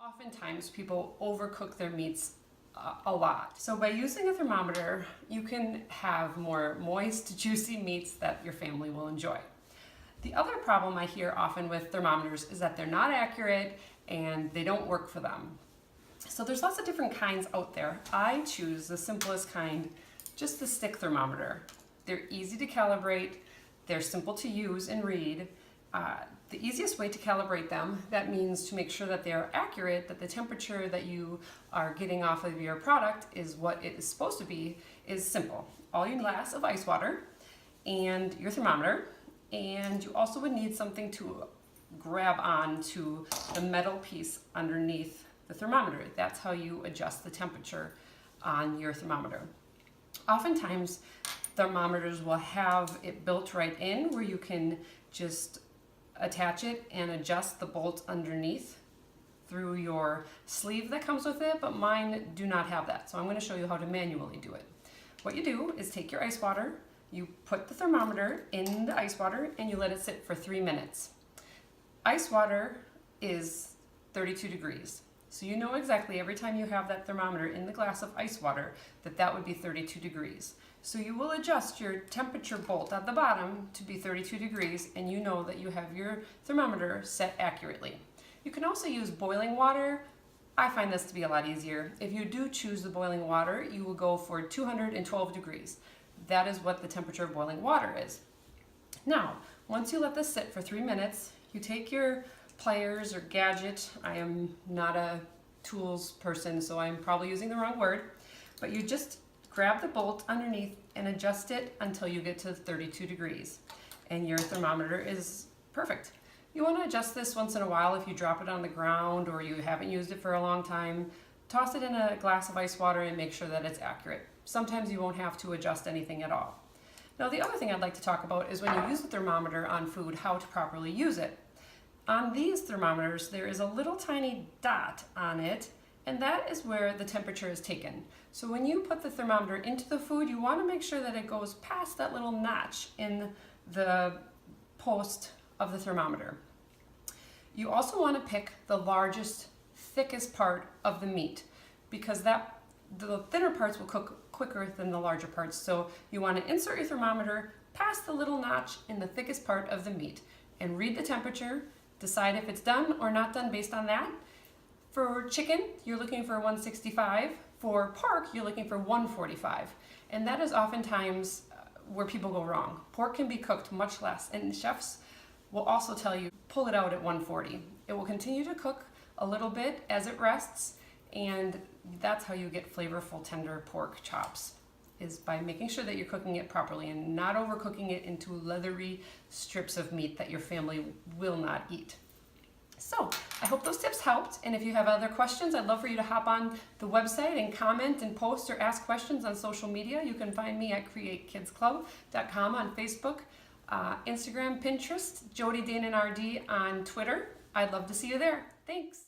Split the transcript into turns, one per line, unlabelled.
Oftentimes people overcook their meats a lot. So by using a thermometer, you can have more moist, juicy meats that your family will enjoy. The other problem I hear often with thermometers is that they're not accurate and they don't work for them. So there's lots of different kinds out there. I choose the simplest kind, just the stick thermometer. They're easy to calibrate, they're simple to use and read. The easiest way to calibrate them, that means to make sure that they're accurate, that the temperature that you are getting off of your product is what it is supposed to be, is simple. All you need is a glass of ice water and your thermometer, and you also would need something to grab on to the metal piece underneath the thermometer. That's how you adjust the temperature on your thermometer. Oftentimes, thermometers will have it built right in where you can just attach it and adjust the bolt underneath through your sleeve that comes with it, but mine do not have that. So I'm going to show you how to manually do it. What you do is take your ice water, you put the thermometer in the ice water, and you let it sit for 3 minutes. Ice water is 32 degrees. So you know exactly every time you have that thermometer in the glass of ice water that that would be 32 degrees. So you will adjust your temperature bolt at the bottom to be 32 degrees, and you know that you have your thermometer set accurately. You can also use boiling water. I find this to be a lot easier. If you do choose the boiling water, you will go for 212 degrees. That is what the temperature of boiling water is. Now, once you let this sit for 3 minutes, you take your pliers or gadget. I am not a tools person, so I'm probably using the wrong word, but you just grab the bolt underneath and adjust it until you get to 32 degrees, and your thermometer is perfect. You want to adjust this once in a while if you drop it on the ground or you haven't used it for a long time. Toss it in a glass of ice water and make sure that it's accurate. Sometimes you won't have to adjust anything at all. Now, the other thing I'd like to talk about is when you use the thermometer on food, how to properly use it. On these thermometers, there is a little tiny dot on it, and that is where the temperature is taken. So when you put the thermometer into the food, you want to make sure that it goes past that little notch in the post of the thermometer. You also want to pick the largest, thickest part of the meat, because the thinner parts will cook quicker than the larger parts. So you want to insert your thermometer past the little notch in the thickest part of the meat and read the temperature, decide if it's done or not done based on that. For chicken, you're looking for 165. For pork, you're looking for 145. And that is oftentimes where people go wrong. Pork can be cooked much less, and chefs will also tell you, pull it out at 140. It will continue to cook a little bit as it rests, and that's how you get flavorful, tender pork chops, is by making sure that you're cooking it properly and not overcooking it into leathery strips of meat that your family will not eat. So I hope those tips helped, and if you have other questions, I'd love for you to hop on the website and comment and post or ask questions on social media. You can find me at createkidsclub.com on Facebook, Instagram, Pinterest, Jody Danan RD on Twitter. I'd love to see you there. Thanks.